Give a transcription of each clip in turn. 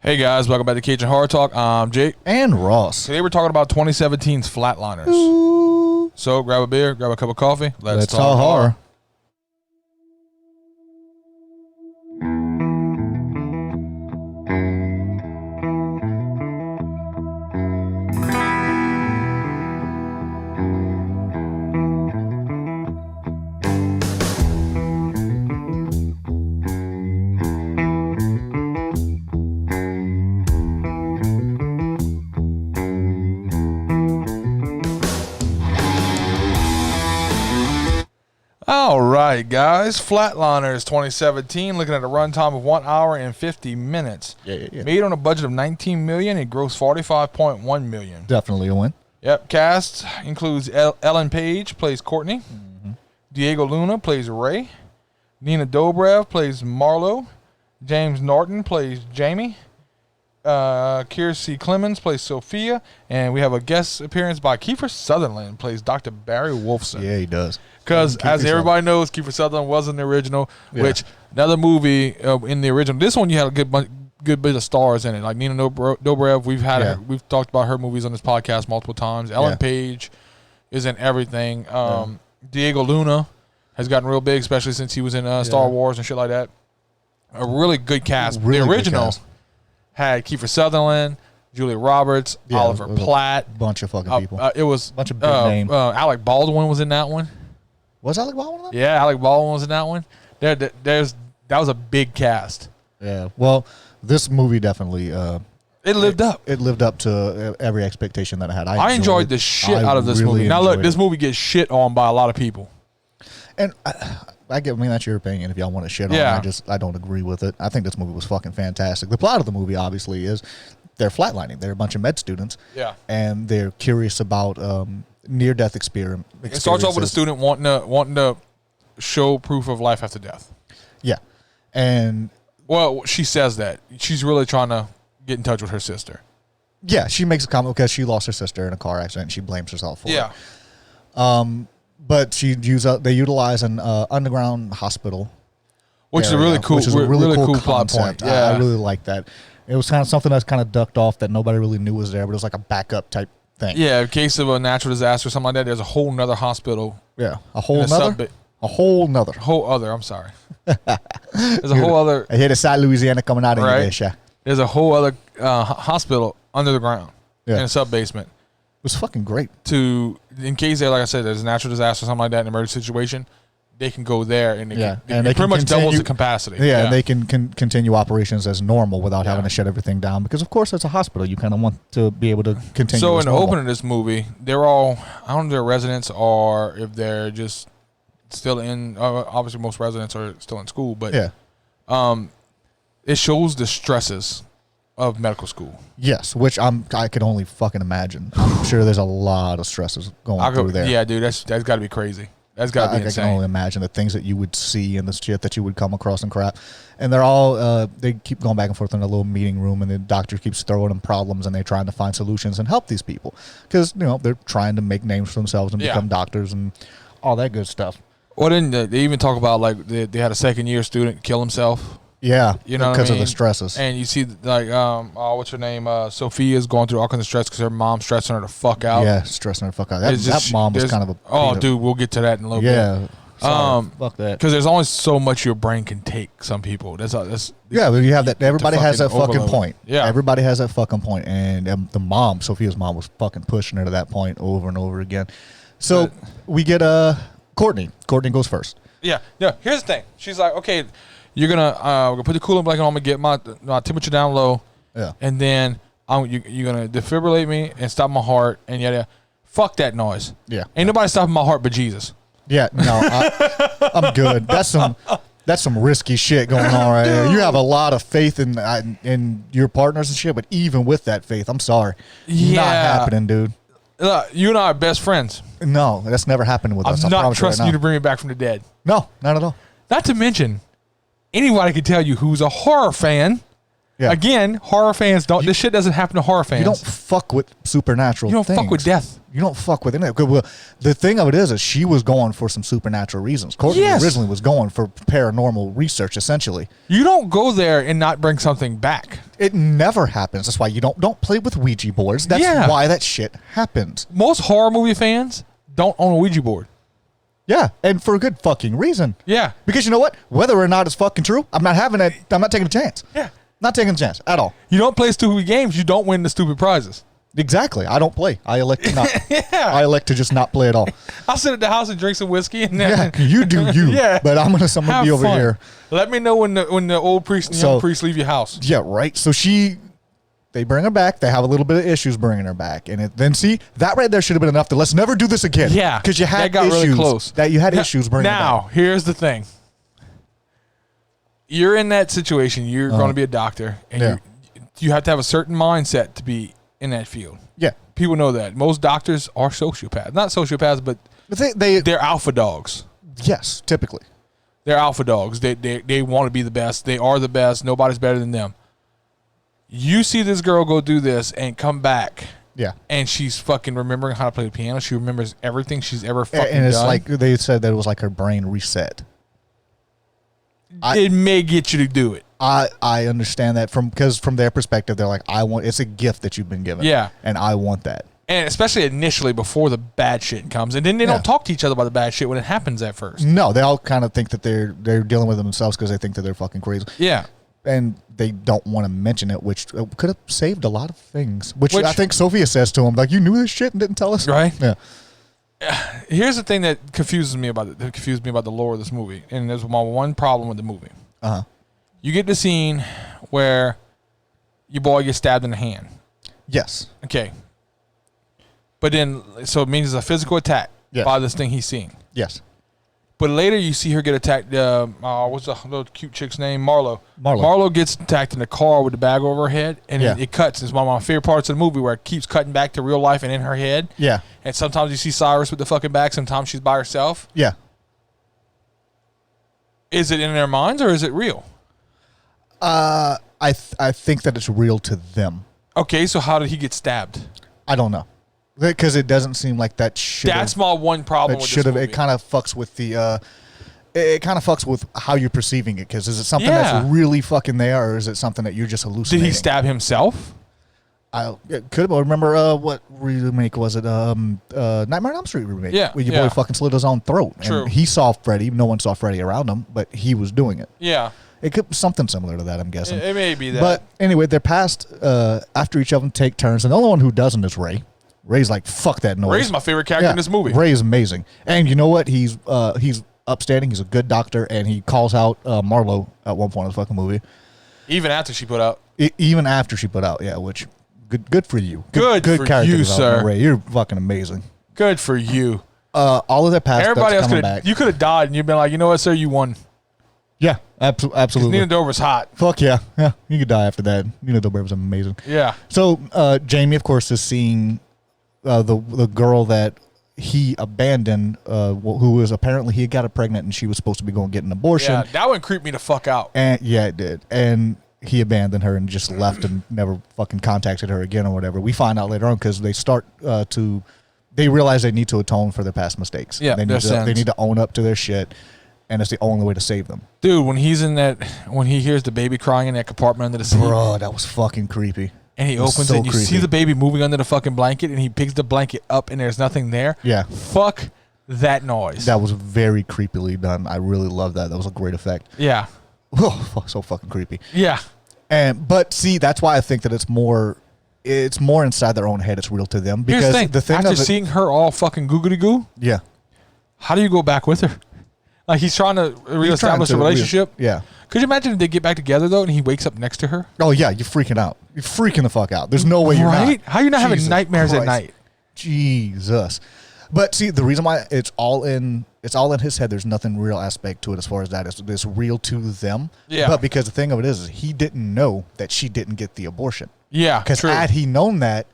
Hey guys, welcome back to Cajun Horror Talk. I'm Jake. And Ross. Today we're talking about 2017's Flatliners. Ooh. So grab a beer, grab a cup of coffee. Let's talk horror. All right, guys. Flatliners 2017, looking at a runtime of 1 hour and 50 minutes. Yeah. Made on a budget of $19 million. It grossed $45.1 million. Definitely a win. Yep. Cast includes Ellen Page, plays Courtney. Mm-hmm. Diego Luna plays Ray. Nina Dobrev plays Marlo. James Norton plays Jamie. Kiersey Clemens plays Sophia. And we have a guest appearance by Kiefer Sutherland, plays Dr. Barry Wolfson. Yeah, he does. Because as everybody knows, Kiefer Sutherland was in the original, which another movie in the original. This one you had a good bit of stars in it, like Nina Dobrev. We've talked about her movies on this podcast multiple times. Ellen Page is in everything. Diego Luna has gotten real big, especially since he was in Star Wars and shit like that. A really good cast. Really the original had Kiefer Sutherland, Julia Roberts, Oliver Platt, bunch of fucking people. It was bunch of big names. Alec Baldwin was in that one. Was Alec Baldwin in that? Yeah, Alec Baldwin was in that one. That was a big cast. Yeah. Well, this movie definitely it lived up. It lived up to every expectation that I had. I enjoyed the shit out of this movie. Now look, this movie gets shit on by a lot of people. And I mean, that's your opinion if y'all want to shit on it. I don't agree with it. I think this movie was fucking fantastic. The plot of the movie obviously is they're flatlining. They're a bunch of med students. Yeah. And they're curious about near-death experience. It starts off with a student wanting to show proof of life after death. Yeah. And well, she says that. She's really trying to get in touch with her sister. Yeah, she makes a comment because she lost her sister in a car accident and she blames herself for it. But they utilize an underground hospital. Which is a really cool plot point. Yeah. I really like that. It was kind of something that's kind of ducked off that notobody really knew was there, but it was like a backup type thing. Yeah, in case of a natural disaster or something like that, there's a whole nother hospital. Yeah, a whole other. I'm sorry. There's a whole other. I hear the South Louisiana coming out in this. There's a whole other hospital under the ground in a sub-basement. It was fucking great. In case like I said, there's a natural disaster or something like that, an emergency situation, they can go there and it pretty much doubles the capacity. Yeah, and they can continue operations as normal without having to shut everything down because, of course, it's a hospital. You kind of want to be able to continue. So in the opening of this movie, they're all, I don't know if they're residents or if they're just still in, obviously most residents are still in school, but it shows the stresses of medical school. Yes, which I could only fucking imagine. I'm sure there's a lot of stresses going through there. Yeah, dude, that's got to be crazy. That's got to be insane. I can only imagine the things that you would see and the shit that you would come across and crap. And they're all, they keep going back and forth in a little meeting room, and the doctor keeps throwing them problems, and they're trying to find solutions and help these people. Because, they're trying to make names for themselves and become doctors and all that good stuff. Well, then they even talk about, like, they had a second-year student kill himself. Yeah, because of the stresses. And you see, like, what's her name? Sophia's going through all kinds of stress because her mom's stressing her the fuck out. Yeah, stressing her the fuck out. That mom was kind of a... Oh, dude, we'll get to that in a little bit. Yeah, fuck that. Because there's only so much your brain can take, some people. That's yeah, but you have that. Everybody has that fucking point. Yeah. Everybody has that fucking point. And the mom, Sophia's mom, was fucking pushing her to that point over and over again. So we get Courtney. Courtney goes first. Yeah. Yeah, here's the thing. She's like, okay... You're gonna put the coolant blanket on. I'm gonna get my temperature down low. Yeah. And then you're gonna defibrillate me and stop my heart and yada. Fuck that noise. Yeah. Ain't nobody stopping my heart but Jesus. Yeah. No, I'm good. That's some risky shit going on right here. You have a lot of faith in your partners and shit, but even with that faith, I'm sorry, not happening, dude. You and I are best friends. No, that's never happened with us. I'm not trusting you to bring me back from the dead. No, not at all. Not to mention. Anybody can tell you who's a horror fan. Yeah. Again, horror fans don't. This shit doesn't happen to horror fans. You don't fuck with supernatural things. You don't fuck with death. You don't fuck with it. Well, the thing of it is she was going for some supernatural reasons. Courtney originally was going for paranormal research, essentially. You don't go there and not bring something back. It never happens. That's why you don't play with Ouija boards. That's why that shit happens. Most horror movie fans don't own a Ouija board. Yeah, and for a good fucking reason. Yeah. Because you know what? Whether or not it's fucking true, I'm not having it. I'm not taking a chance. Yeah. Not taking a chance at all. You don't play stupid games, you don't win the stupid prizes. Exactly. I don't play. I elect to not. Yeah. I elect to just not play at all. I'll sit at the house and drink some whiskey and then You do you. Yeah. But I'm gonna be over fun. here. Let me know when the old priest and young priest leave your house. Yeah, right. So they bring her back. They have a little bit of issues bringing her back, and then see that right there should have been enough to let's never do this again. Yeah, because you had that got issues. really close. That you had issues bringing her back. Now, here's the thing. You're in that situation. You're going to be a doctor, and you have to have a certain mindset to be in that field. Yeah, people know that. Most doctors are sociopaths. Not sociopaths, but they're alpha dogs. Yes, typically. They're alpha dogs. They want to be the best. They are the best. Nobody's better than them. You see this girl go do this and come back. Yeah. And she's fucking remembering how to play the piano. She remembers everything she's ever fucking done. And it's like they said that it was like her brain reset. It may get you to do it. I understand that because from their perspective, they're like, it's a gift that you've been given. Yeah. And I want that. And especially initially before the bad shit comes. And then they don't talk to each other about the bad shit when it happens at first. No, they all kind of think that they're dealing with it themselves because they think that they're fucking crazy. Yeah. And they don't want to mention it, which could have saved a lot of things. Which I think Sophia says to him, like, you knew this shit and didn't tell us? Right. Yeah. Here's the thing that confused me about the lore of this movie. And there's my one problem with the movie. Uh-huh. You get the scene where your boy gets stabbed in the hand. Yes. Okay. But then, so it means it's a physical attack by this thing he's seeing. Yes. But later you see her get attacked. What's the little cute chick's name? Marlo. Marlo gets attacked in the car with the bag over her head, and it cuts. It's one of my favorite parts of the movie where it keeps cutting back to real life and in her head. Yeah. And sometimes you see Cyrus with the fucking bag. Sometimes she's by herself. Yeah. Is it in their minds or is it real? I think that it's real to them. Okay, so how did he get stabbed? I don't know. Because it doesn't seem like that should. That's my one problem with this movie. It kind of fucks with the. It kind of fucks with how you're perceiving it. Because is it something that's really fucking there, or is it something that you're just hallucinating? Did he stab himself? It could have. Remember what remake was it? Nightmare on Elm Street remake. Yeah, where your boy fucking slit his own throat. True. And he saw Freddy. No one saw Freddy around him, but he was doing it. Yeah. It could be something similar to that, I'm guessing. It may be that. But anyway, they're past after each of them take turns, and the only one who doesn't is Ray. Ray's like, fuck that noise. Ray's my favorite character in this movie. Ray is amazing. And you know what? He's upstanding. He's a good doctor, and he calls out Marlo at one point in the fucking movie. Even after she put out. Even after she put out, yeah, which, good for you. Good for character you, sir. Ray. You're fucking amazing. Good for you. All of their past Everybody else coming back. You could have died, and you've been like, you know what, sir, you won. Yeah, absolutely. Nina Dobre's hot. Fuck yeah. Yeah, you could die after that. Nina Dobre was amazing. Yeah. So Jamie, of course, is seeing the girl that he abandoned, who was apparently he got her pregnant and she was supposed to be going to get an abortion. Yeah, that one creeped me the fuck out. And yeah, it did. And he abandoned her and just left and never fucking contacted her again or whatever. We find out later on because they start they realize they need to atone for their past mistakes. Yeah, they need to own up to their shit. And it's the only way to save them. Dude, when he hears the baby crying in that compartment under the seat. Bro, that was fucking creepy. And he opens it and you see the baby moving under the fucking blanket and he picks the blanket up and there's nothing there. Yeah. Fuck that noise. That was very creepily done. I really love that. That was a great effect. Yeah. Oh, so fucking creepy. Yeah. But see, that's why I think that it's more inside their own head. It's real to them. Because here's the thing. After seeing her all fucking googly goo. Yeah. How do you go back with her? Like he's trying to reestablish a relationship. Yeah. Could you imagine if they get back together though, and he wakes up next to her? Oh yeah, you're freaking out. You're freaking the fuck out. There's no way you're not. Right? How are you not having nightmares at night? Jesus. But see, the reason why it's all in his head. There's nothing real aspect to it as far as that. It's real to them. Yeah. But because the thing of it is he didn't know that she didn't get the abortion. Yeah. Because had he known that,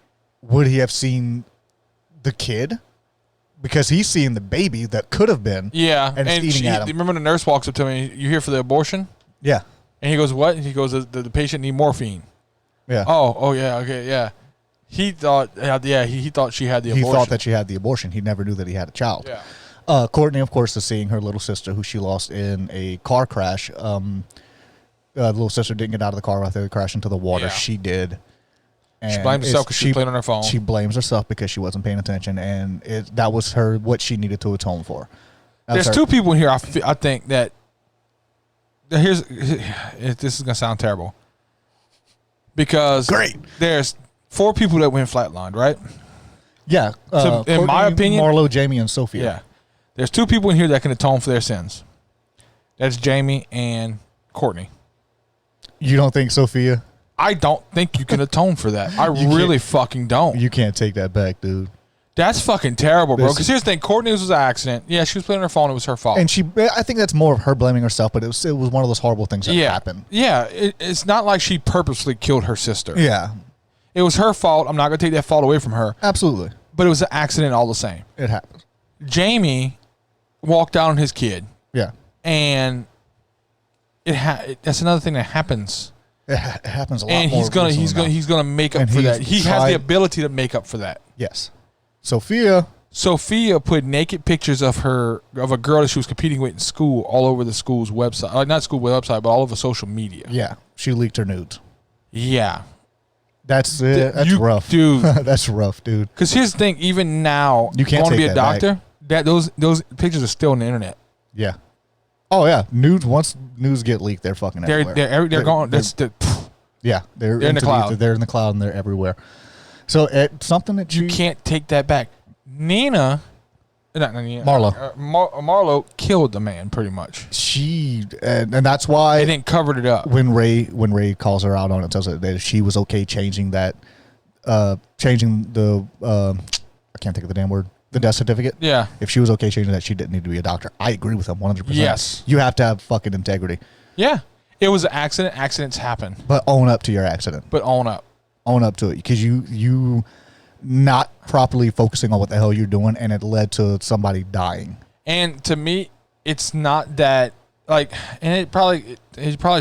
would he have seen the kid? Because he's seeing the baby that could have been. Yeah. And it's eating at him. Remember the nurse walks up to me, you here for the abortion? Yeah. And he goes, what? And he goes, the patient need morphine. Yeah. Oh, yeah, okay, yeah. He thought, he thought she had the abortion. He thought that she had the abortion. He never knew that he had a child. Yeah. Courtney, of course, is seeing her little sister who she lost in a car crash. little sister didn't get out of the car after they crashed into the water. Yeah. She did. And she blamed herself because she played on her phone. She blames herself because she wasn't paying attention, and that was what she needed to atone for. There's two people in here. I think that this is gonna sound terrible because there's 4 people that went flatlined, right? Yeah. So in Courtney, my opinion, Marlo, Jamie, and Sophia. Yeah. There's 2 people in here that can atone for their sins. That's Jamie and Courtney. You don't think Sophia? I don't think you can atone for that. I really fucking don't. You can't take that back, dude. That's fucking terrible, bro. Because here's the thing: Courtney was an accident. Yeah, she was playing on her phone. It was her fault. And I think that's more of her blaming herself. But it was one of those horrible things that happened. Yeah, it's not like she purposely killed her sister. Yeah, it was her fault. I'm not gonna take that fault away from her. Absolutely. But it was an accident all the same. It happens. Jamie walked out on his kid. Yeah, and that's another thing that happens. It happens a lot. And he's gonna make up for that. He has the ability to make up for that. Yes. Sophia put naked pictures of a girl that she was competing with in school all over the school's website. Like not school website, but all over social media. Yeah. She leaked her nudes. Yeah. That's rough. Dude. That's rough, dude. Because here's the thing, even now, you can't going to be a doctor, back. those pictures are still on the internet. Yeah. Oh yeah. Nudes, once nudes get leaked, they're fucking everywhere. They're gone. Yeah. They're in the cloud. They're in the cloud and they're everywhere. So it's something that you can't take that back. Marlo killed the man pretty much. And that's why they didn't cover it up. When Ray calls her out on it, tells her that she was okay changing the I can't think of the damn word, the death certificate. Yeah. If she was okay changing that, she didn't need to be a doctor. I agree with him 100%. Yes. You have to have fucking integrity. Yeah. It was an accident. Accidents happen. But own up to your accident. Own up to it, because you not properly focusing on what the hell you're doing, and it led to somebody dying. And to me, it's not that and it probably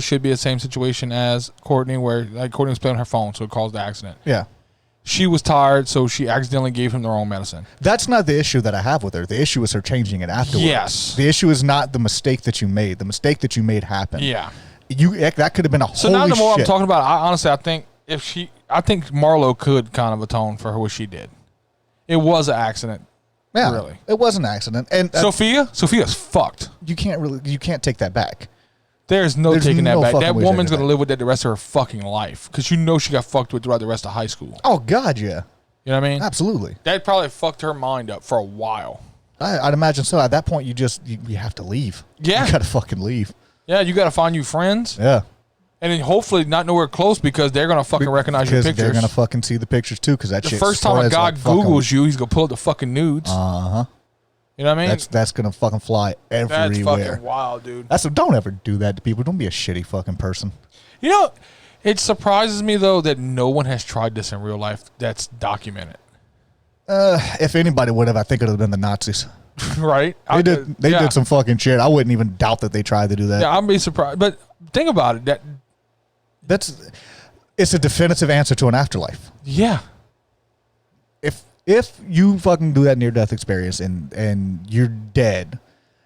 should be the same situation as Courtney, where Courtney was playing on her phone, so it caused the accident. Yeah. She was tired, so she accidentally gave him the wrong medicine. That's not the issue that I have with her. The issue is her changing it afterwards. Yes. The issue is not the mistake that you made. The mistake that you made happened. Yeah. That could have been a So now the more I'm talking about it, honestly, I think Marlo could kind of atone for what she did. It was an accident. Yeah, really. It was an accident. And Sophia's fucked. You can't take that back. There's taking that back. That woman's going to live with that the rest of her fucking life, because she got fucked with throughout the rest of high school. Oh, God, yeah. You know what I mean? Absolutely. That probably fucked her mind up for a while. I'd imagine so. At that point, you have to leave. Yeah. You got to fucking leave. Yeah, you got to find you friends. Yeah. And then hopefully not nowhere close, because they're going to fucking recognize your pictures. They're going to fucking see the pictures too, because that shit. The first time a guy Googles you, he's going to pull up the fucking nudes. Uh-huh. You know what I mean? That's going to fucking fly everywhere. That's fucking wild, dude. Don't ever do that to people. Don't be a shitty fucking person. You know, it surprises me, though, that no one has tried this in real life that's documented. If anybody would have, I think it would have been the Nazis. Right? They did some fucking shit. I wouldn't even doubt that they tried to do that. Yeah, I'd be surprised. But think about it. It's a definitive answer to an afterlife. Yeah. If you fucking do that near-death experience and you're dead,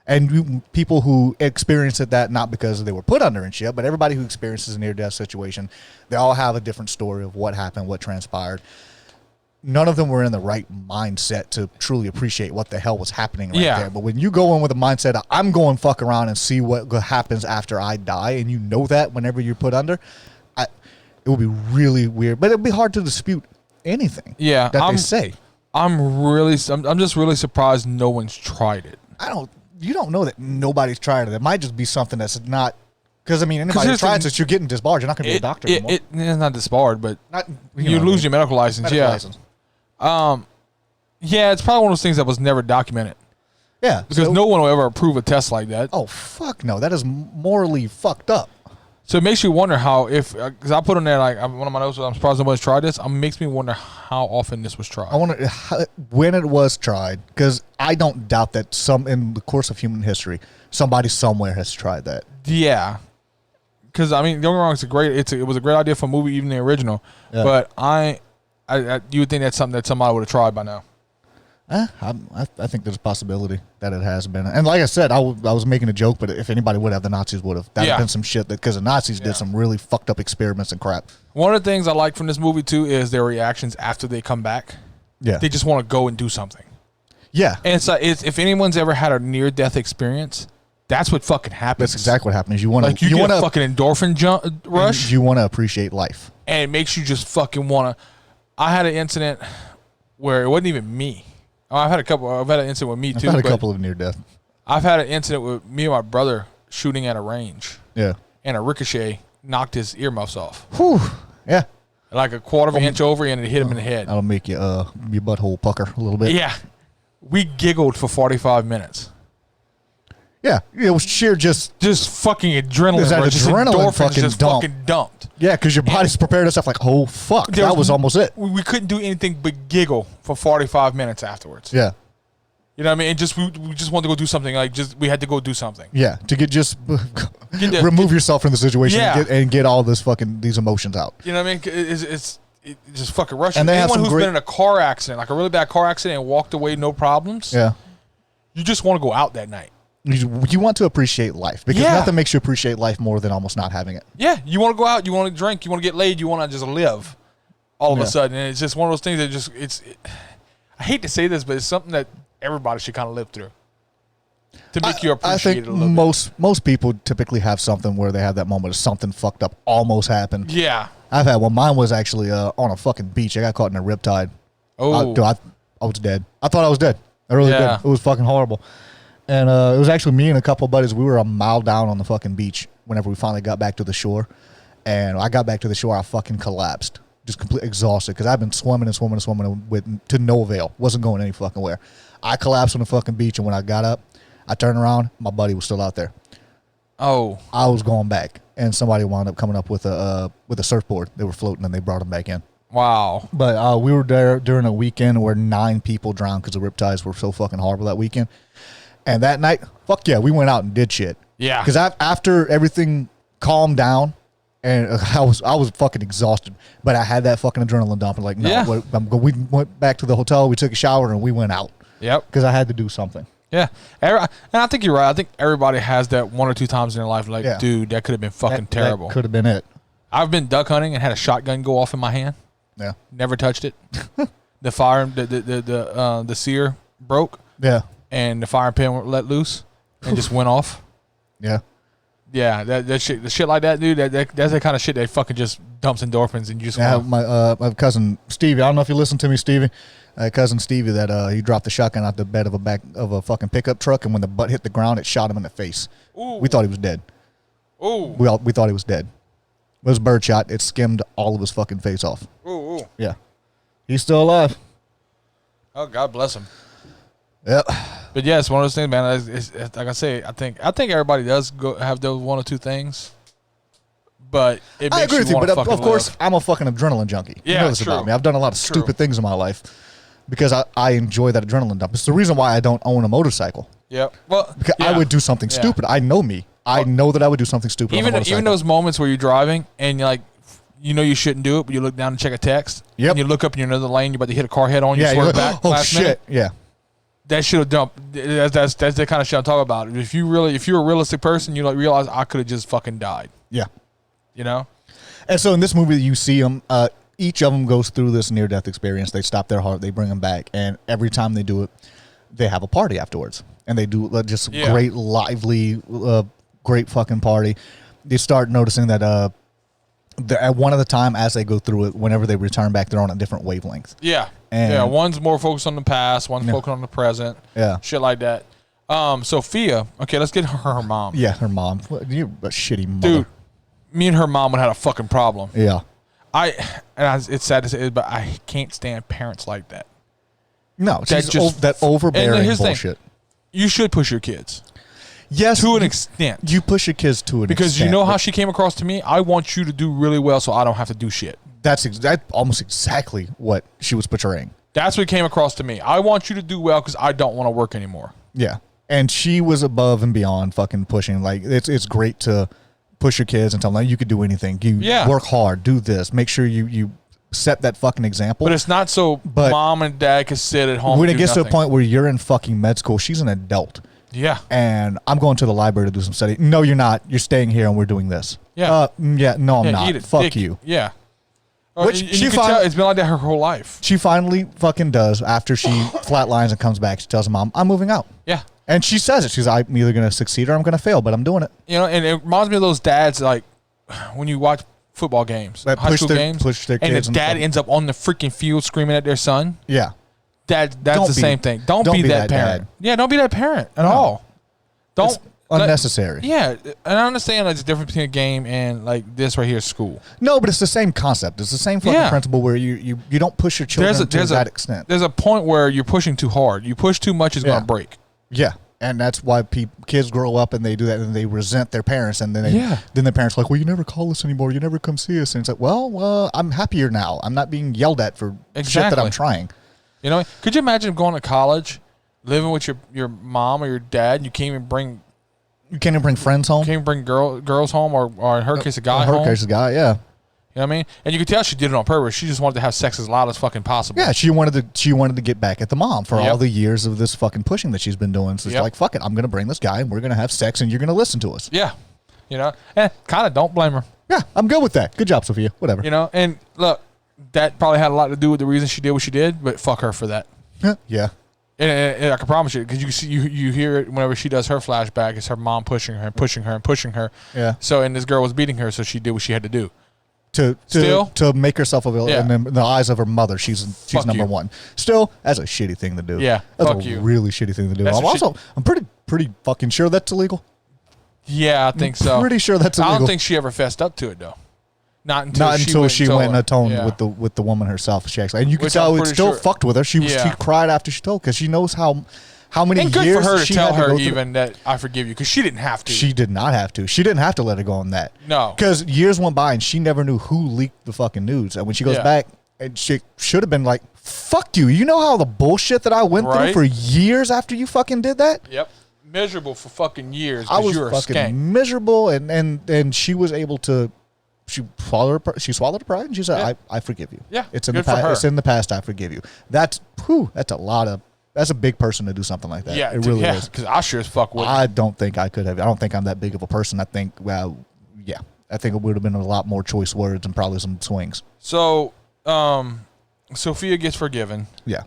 and people who experience that not because they were put under and shit, but everybody who experiences a near-death situation, they all have a different story of what happened, what transpired. None of them were in the right mindset to truly appreciate what the hell was happening there. But when you go in with a mindset of, I'm going fuck around and see what happens after I die, and you know that whenever you're put under, it will be really weird. But it'll be hard to dispute anything that they say. I'm just really surprised no one's tried it. You don't know that nobody's tried it. It might just be something that's not, because anybody who tries it, you're getting disbarred. You're not going to be a doctor anymore. It's not disbarred, but you lose your medical license. License. It's probably one of those things that was never documented. Yeah. Because no one will ever approve a test like that. Oh, fuck no. That is morally fucked up. So it makes you wonder how, because I put on there, one of my notes, I'm surprised nobody's tried this. It makes me wonder how often this was tried. I wonder when it was tried, because I don't doubt that in the course of human history, somebody somewhere has tried that. Yeah. Because, don't get me wrong, it was a great idea for a movie, even the original. Yeah. But you would think that's something that somebody would have tried by now. I think there's a possibility that it has been. And like I said, I was making a joke, but if anybody would have, the Nazis would have. That would have been some shit because the Nazis did some really fucked up experiments and crap. One of the things I like from this movie, too, is their reactions after they come back. Yeah. They just want to go and do something. Yeah. And it's like, if anyone's ever had a near-death experience, that's what fucking happens. That's exactly what happens. You want to... Like, you get a fucking endorphin rush. You want to appreciate life. And it makes you just fucking want to... I had an incident where it wasn't even me. I've had an incident with me, too. I've had a couple of near-death. I've had an incident with me and my brother shooting at a range. Yeah. And a ricochet knocked his earmuffs off. Whew. Yeah. Like a quarter of an inch over, and it hit him in the head. That'll make your butthole pucker a little bit. Yeah. We giggled for 45 minutes. Yeah. It was sheer just fucking adrenaline. That adrenaline fucking dumped. Yeah, because your body's prepared itself like, oh, fuck. That was almost it. We couldn't do anything but giggle for 45 minutes afterwards. Yeah. You know what I mean? And we just wanted to go do something. We had to go do something. Yeah, to remove yourself from the situation and get all these emotions out. You know what I mean? It's just fucking rushing. And anyone who's been in a car accident, like a really bad car accident, and walked away no problems. Yeah. You just want to go out that night. You want to appreciate life because nothing makes you appreciate life more than almost not having it. Yeah, you want to go out, you want to drink, you want to get laid, you want to just live. All of a sudden, and it's just one of those things that I hate to say this, but it's something that everybody should kind of live through to make you appreciate it a little bit. Most people typically have something where they have that moment of something fucked up almost happened. Yeah, I've had one. Mine was actually on a fucking beach. I got caught in a riptide. Oh, I was dead. I thought I was dead. I really did. It was fucking horrible. And it was actually me and a couple of buddies. We were a mile down on the fucking beach whenever we finally got back to the shore. And I got back to the shore, I fucking collapsed. Just completely exhausted because I've been swimming to no avail. Wasn't going any fucking where. I collapsed on the fucking beach, and when I got up, I turned around. My buddy was still out there. Oh. I was going back, and somebody wound up coming up with a surfboard. They were floating, and they brought him back in. Wow. But we were there during a weekend where 9 people drowned because the riptides were so fucking horrible that weekend. And that night, fuck yeah, we went out and did shit. Yeah. Because after everything calmed down, and I was fucking exhausted, but I had that fucking adrenaline dump. And like, no, we went back to the hotel, we took a shower, and we went out. Yep. Because I had to do something. Yeah. And I think you're right. I think everybody has that 1 or 2 times in their life, like, dude, that could have been fucking terrible. That could have been it. I've been duck hunting and had a shotgun go off in my hand. Yeah. Never touched it. The sear broke. Yeah. And the fire pin let loose and just went off. Yeah. Yeah, that shit, the shit like that, dude. That's the kind of shit that fucking just dumps endorphins, and you just want. My cousin Stevie. I don't know if you listen to me, Stevie. Cousin Stevie, that he dropped the shotgun out the bed of a fucking pickup truck, and when the butt hit the ground, it shot him in the face. Ooh. We thought he was dead. Ooh. We thought he was dead. It was a bird shot. It skimmed all of his fucking face off. Ooh. Yeah, he's still alive. Oh, God bless him. Yep. But yeah, it's one of those things, man. It's like I say, I think everybody does have those 1 or 2 things, but it makes I agree with you. But of course, live. I'm a fucking adrenaline junkie. Yeah, you know this about me. I've done a lot of stupid things in my life because I enjoy that adrenaline dump. It's the reason why I don't own a motorcycle. Yeah. Well, because I would do something stupid. I know me. I know that I would do something stupid. Even those moments where you're driving and you're like, you know you shouldn't do it, but you look down and check a text. Yep. And you look up in another lane, you're about to hit a car head on. You swerve back. Oh shit! Minute. Yeah. That should have dumped. That's the kind of shit I'm talking about. If you're a realistic person, you like realize I could have just fucking died. Yeah. You know. And so in this movie, you see them. Each of them goes through this near-death experience. They stop their heart. They bring them back, and every time they do it, they have a party afterwards, and they do just great, lively, great fucking party. They start noticing that at one of the time as they go through it, whenever they return back, they're on a different wavelength. Yeah. And one's more focused on the past, one's focused on the present. Yeah. Shit like that. Sophia, okay, let's get her mom. Yeah, her mom. You're a shitty mother. Dude, me and her mom would have had a fucking problem. Yeah. It's sad to say, but I can't stand parents like that. No, that overbearing bullshit. You should push your kids. Yes, to an extent. You push your kids to an extent. Because you know how she came across to me? I want you to do really well so I don't have to do shit. That's almost exactly what she was portraying. That's what came across to me. I want you to do well because I don't want to work anymore. Yeah. And she was above and beyond fucking pushing. Like, it's great to push your kids and tell them you could do anything. You work hard, do this. Make sure you set that fucking example. But it's not so mom and dad can sit at home. When it gets to a point where you're in fucking med school, she's an adult. Yeah. And I'm going to the library to do some study. No, you're not. You're staying here and we're doing this. Yeah. No, I'm not. Fuck you. Yeah. Which you can tell it's been like that her whole life. She finally fucking does after she flatlines and comes back. She tells her mom, I'm moving out. Yeah. And she says it. She's like, I'm either going to succeed or I'm going to fail, but I'm doing it. You know, and it reminds me of those dads, like, when you watch football games, high school games, and the dad ends up on the freaking field screaming at their son. Yeah. That's the same thing. Don't be that parent. Dad. Yeah, don't be that parent at all. It's unnecessary. Yeah, and I understand like, the difference between a game and like this right here, school. No, but it's the same concept. It's the same fucking principle where you don't push your children to that extent. There's a point where you're pushing too hard. You push too much, it's going to break. Yeah, and that's why kids grow up and they do that and they resent their parents, and then their parents are like, well, you never call us anymore. You never come see us. And it's like, well, I'm happier now. I'm not being yelled at for shit that I'm trying. You know, could you imagine going to college, living with your mom or your dad, and you can't even bring friends home? You can't even bring girls home, or in her case, a guy home? In her case, a guy, yeah. You know what I mean? And you could tell she did it on purpose. She just wanted to have sex as loud as fucking possible. Yeah, she wanted to get back at the mom for all the years of this fucking pushing that she's been doing. So she's like, fuck it, I'm going to bring this guy and we're going to have sex and you're going to listen to us. Yeah. You know? Kind of don't blame her. Yeah, I'm good with that. Good job, Sophia. Whatever. You know? And look, that probably had a lot to do with the reason she did what she did, but fuck her for that. Yeah. And I can promise you, because you see, you hear it whenever she does her flashback, it's her mom pushing her and pushing her and pushing her. Yeah. So, and this girl was beating her, so she did what she had to do. To make herself available, and in the eyes of her mother, she's number one. Still, that's a shitty thing to do. Yeah, that's a really shitty thing to do. I'm pretty fucking sure that's illegal. Yeah, I think so. Pretty sure that's illegal. I don't think she ever fessed up to it though. Not until she went and atoned with the woman herself. She actually, and you could tell it still fucked with her. She cried after she told, because she knows how many and good years for her to she tell had to her go even that I forgive you, because she didn't have to. She did not have to. She didn't have to let her go on that. No, because years went by and she never knew who leaked the fucking news. And when she goes back, and she should have been like, "Fuck you! You know how the bullshit that I went through for years after you fucking did that." Yep, miserable for fucking years. I was fucking miserable, and she was able to. She swallowed her pride, and she said, "I forgive you." Yeah, it's in the past. It's in the past. I forgive you. That's a big person to do something like that. Yeah, it really is. Because I sure as fuck would. I don't think I could have. I don't think I'm that big of a person. I think, I think it would have been a lot more choice words and probably some swings. So, Sophia gets forgiven. Yeah.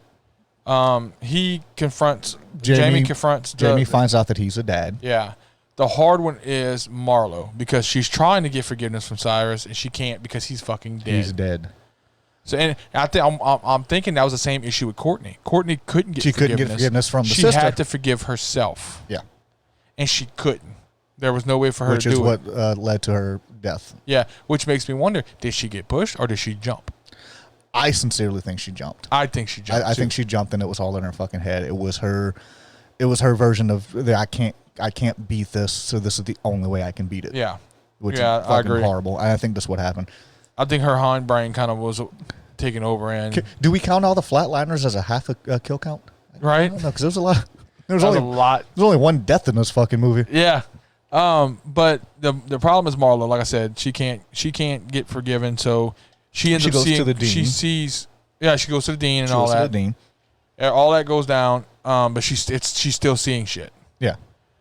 He confronts Jamie. Jamie finds out that he's a dad. Yeah. The hard one is Marlo, because she's trying to get forgiveness from Cyrus and she can't because he's fucking dead. He's dead. So, and I think I'm thinking that was the same issue with Courtney. Courtney couldn't get forgiveness. She couldn't get forgiveness from the sister. She had to forgive herself. Yeah. And she couldn't. There was no way for her to do it. Which is what led to her death. Yeah, which makes me wonder, did she get pushed or did she jump? I sincerely think she jumped. I think she jumped. I think she jumped, and it was all in her fucking head. It was her version of I can't beat this, so this is the only way I can beat it. Yeah. Which is fucking I agree. horrible. And I think that's what happened. I think her hindbrain kind of was taking over. And do we count all the Flatliners as a half a kill count? Right? No, because there's a lot. There's only a lot. There's only one death in this fucking movie. Yeah. But the problem is Marlo. Like I said, she can't get forgiven, so she ends up goes seeing. To the dean. She sees. Yeah, she goes to the dean and all that. She goes to the dean. All that goes down. But she's still seeing shit. Yeah.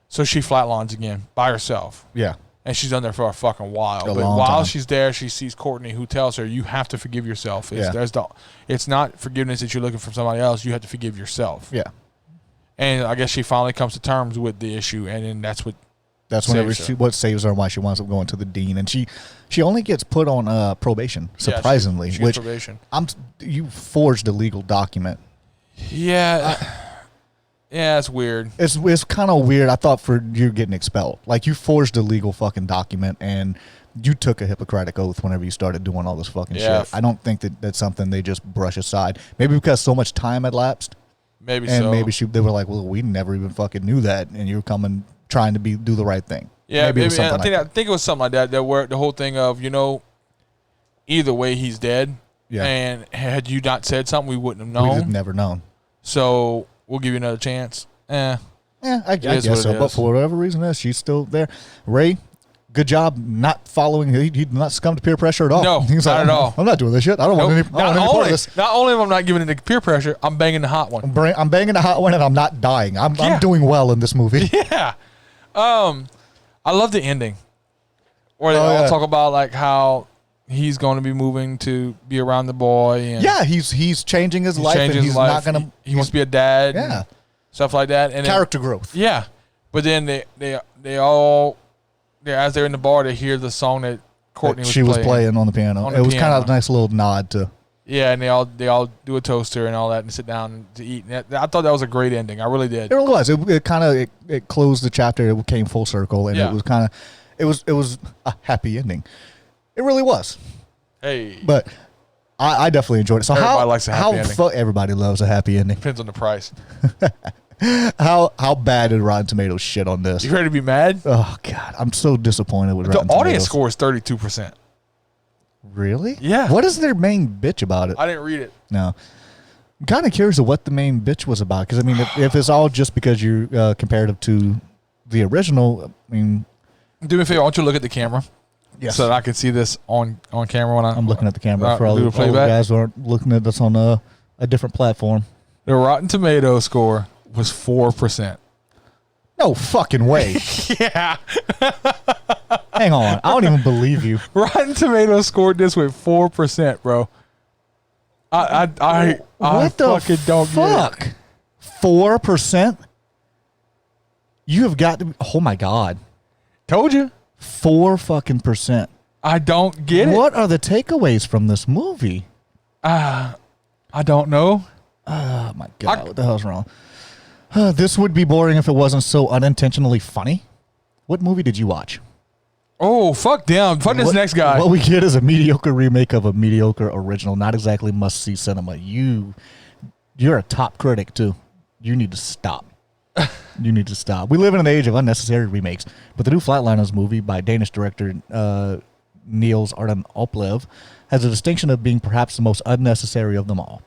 So she flatlines again by herself. Yeah. And she's done there for a fucking while. But while she's there, she sees Courtney, who tells her, "You have to forgive yourself. It's not forgiveness that you're looking from somebody else. You have to forgive yourself." Yeah. And I guess she finally comes to terms with the issue, and then that's what saves her and why she winds up going to the dean. And she only gets put on probation, surprisingly. She gets probation. You forged a legal document. Yeah. Yeah, it's weird. It's kind of weird. I thought for you getting expelled. Like, you forged a legal fucking document, and you took a Hippocratic oath whenever you started doing all this fucking shit. I don't think that's something they just brush aside. Maybe because so much time had lapsed. Maybe they were like, well, we never even fucking knew that, and you're trying to do the right thing. Yeah, maybe I think it was something like that. That where the whole thing of, either way he's dead. Yeah. And had you not said something, we wouldn't have known. We'd have never known. So we'll give you another chance. Yeah, I guess so. But for whatever reason, she's still there. Ray, good job not following. He did not succumb to peer pressure at all. No, He's not like, at all. I'm not doing this shit. I don't want any part of this. Not only am I not giving it to peer pressure, I'm banging the hot one. I'm banging the hot one, and I'm not dying. I'm doing well in this movie. Yeah. I love the ending. Where they all talk about like how he's going to be moving to be around the boy. And yeah, he's changing his life, and he's not going to. He wants to be a dad. Yeah. And stuff like that. And character growth. Yeah. But then they all, as they're in the bar, they hear the song that Courtney was playing on the piano. It was kind of a nice little nod to. Yeah, and they all do a toaster and all that and sit down to eat. And I thought that was a great ending. I really did. It really was. It kind of it closed the chapter. It came full circle, and it was kind of it was a happy ending. It really was. Hey, but I definitely enjoyed it. So everybody likes a happy ending. Everybody loves a happy ending. Depends on the price. How bad did Rotten Tomatoes shit on this? You ready to be mad? Oh God, I'm so disappointed with Rotten Tomatoes. The Tomatoes. audience score is 32%. Really? Yeah. What is their main bitch about it? I didn't read it. No. I'm kind of curious of what the main bitch was about, because I mean, if it's all just because you're comparative to the original, I mean, do me a favor. I want you to look at the camera, so that I can see this on camera when I'm looking at the camera for all the guys who aren't looking at this on a different platform. The Rotten Tomatoes score was 4%. No fucking way. Yeah. Hang on. I don't even believe you. Rotten Tomatoes scored this with 4%, bro. I what the fucking don't get it. 4%? You have got to be, oh my God. Told you. 4 fucking percent. I don't get it. What are the takeaways from this movie? I don't know. Oh my God. What the hell's wrong? This would be boring if it wasn't so unintentionally funny. What movie did you watch? Oh, fuck them. Fuck this next guy. What we get is a mediocre remake of a mediocre original. Not exactly must-see cinema. You're a top critic, too. You need to stop. You need to stop. We live in an age of unnecessary remakes, but the new Flatliners movie by Danish director Niels Arden Oplev has a distinction of being perhaps the most unnecessary of them all.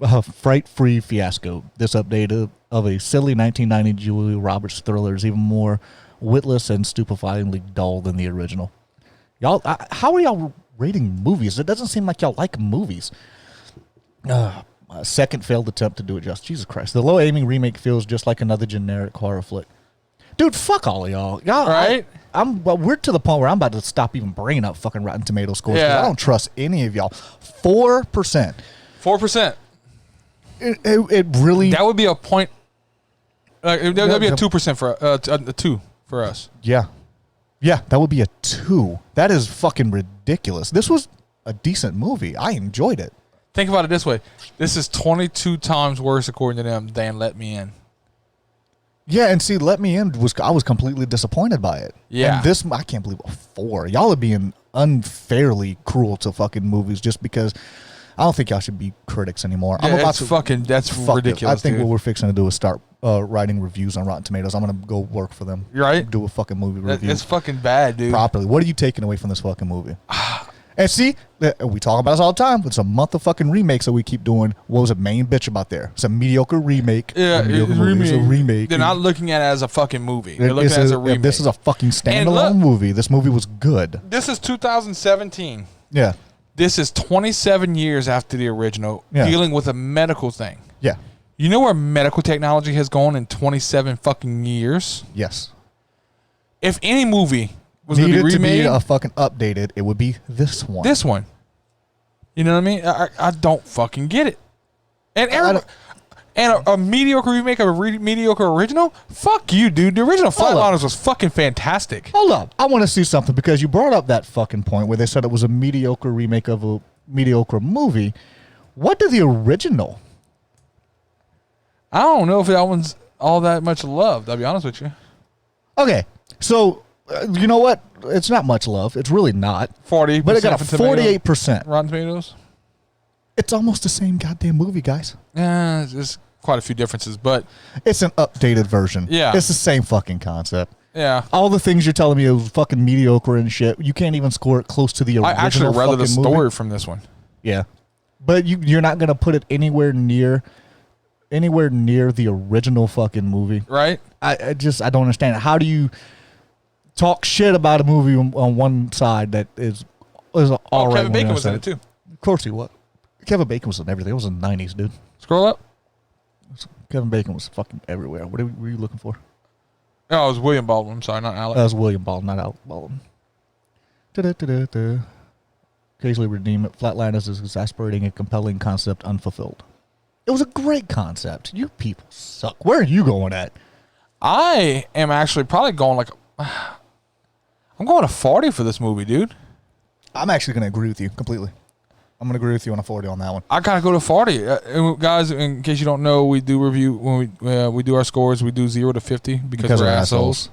A fright-free fiasco. This update of a silly 1990 Julia Roberts thriller is even more witless and stupefyingly dull than the original. Y'all, how are y'all rating movies? It doesn't seem like y'all like movies. A second failed attempt to do it justice. Jesus Christ. The low-aiming remake feels just like another generic horror flick. Dude, fuck all of y'all. Y'all, right? We're to the point where I'm about to stop even bringing up fucking Rotten Tomatoes scores. Yeah. I don't trust any of y'all. 4%. 4%. It really. That would be a point. That would be a 2% for a 2 for us. Yeah, that would be a 2. That is fucking ridiculous. This was a decent movie. I enjoyed it. Think about it this way: this is 22 times worse, according to them, than Let Me In. Yeah, and see, Let Me In I was completely disappointed by it. Yeah, and this I can't believe a 4. Y'all are being unfairly cruel to fucking movies just because. I don't think y'all should be critics anymore. Yeah, that's ridiculous. I think dude. what we're fixing to do is start writing reviews on Rotten Tomatoes. I'm going to go work for them. You're right. Do a fucking movie review. It's fucking bad, dude. Properly. What are you taking away from this fucking movie? And see, we talk about this all the time. It's a month of fucking remakes that we keep doing. What was the main bitch about there? It's a mediocre remake. Yeah, it's a remake. They're not looking at it as a fucking movie. They're looking at it as a remake. This is a fucking standalone movie. This movie was good. This is 2017. Yeah. This is 27 years after the original, dealing with a medical thing. Yeah. You know where medical technology has gone in 27 fucking years? Yes. If any movie was going to be remade, to be fucking updated, it would be this one. This one. You know what I mean? I don't fucking get it. And a mediocre remake of a mediocre original? Fuck you, dude. The original Flatliners was fucking fantastic. Hold up. I want to see something because you brought up that fucking point where they said it was a mediocre remake of a mediocre movie. What did the original? I don't know if that one's all that much loved, I'll be honest with you. Okay. So, you know what? It's not much love. It's really not. 40%. But it got a 48%. Rotten Tomatoes? It's almost the same goddamn movie, guys. Yeah, there's quite a few differences, but it's an updated version. Yeah. It's the same fucking concept. Yeah. All the things you're telling me are fucking mediocre and shit. You can't even score it close to the original. I actually rather the story movie. from this one. Yeah. But you're not going to put it anywhere near anywhere near the original fucking movie. Right? I don't understand. How do you talk shit about a movie on one side that is all right? Kevin Bacon was in it too. Of course he was. Kevin Bacon was in everything. It was in the 90s, dude. Scroll up. Kevin Bacon was fucking everywhere. What were you looking for? Oh, it was William Baldwin. I'm sorry, not Alec. That was William Baldwin, not Alec Baldwin. Da-da-da-da-da. Occasionally redeem it. Flatliners is exasperating, a compelling concept unfulfilled. It was a great concept. You people suck. Where are you going at? I am actually probably going like... I'm going to 40 for this movie, dude. I'm actually going to agree with you completely. I'm going to agree with you on a 40 on that one. I got to go to 40. Guys, in case you don't know, we do review, when we do our scores, we do 0 to 50 because we're assholes.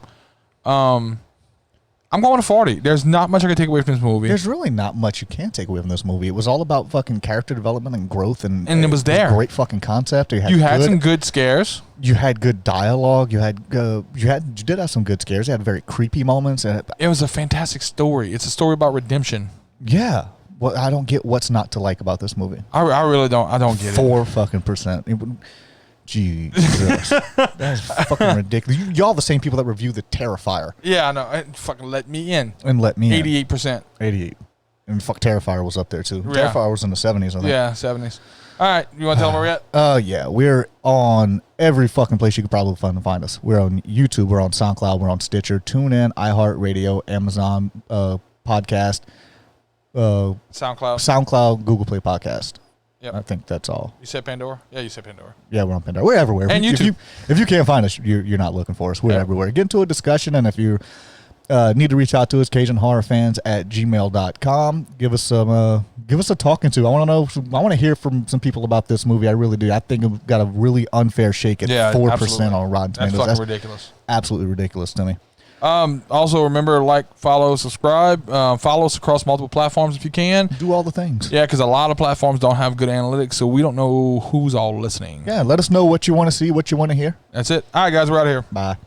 I'm going to 40. There's not much I can take away from this movie. There's really not much you can take away from this movie. It was all about fucking character development and growth, and it was there. A great fucking concept. You had some good scares. You had good dialogue. You did have some good scares. You had very creepy moments, and it was a fantastic story. It's a story about redemption. Yeah. Well, I don't get what's not to like about this movie. I really don't. I don't get 4%. Jesus. That's fucking ridiculous. Y'all the same people that review The Terrifier. Yeah, I know. Fucking let me in. And let me 88%. 88. And fuck, Terrifier was up there too. Yeah. Terrifier was in the 70s, I think. Yeah, 70s. All right. You want to tell them where we're at? Yeah. We're on every fucking place you could probably find us. We're on YouTube. We're on SoundCloud. We're on Stitcher, TuneIn, iHeartRadio, Amazon Podcast, SoundCloud, Google Play Podcast. Yep. I think that's all. You said Pandora? Yeah, you said Pandora. Yeah, we're on Pandora. We're everywhere. And YouTube. If you can't find us, you're not looking for us. We're everywhere. Get into a discussion, and if you need to reach out to us, CajunHorrorFans@gmail.com. Give us a talking to. I want to know. I want to hear from some people about this movie. I really do. I think it got a really unfair shake at 4% on Rotten Tomatoes. That's fucking ridiculous. Absolutely ridiculous to me. Also, remember, follow, subscribe. Follow us across multiple platforms if you can. Do all the things. Yeah, because a lot of platforms don't have good analytics, so we don't know who's all listening. Yeah, let us know what you want to see, what you want to hear. That's it. All right, guys, we're out of here. Bye.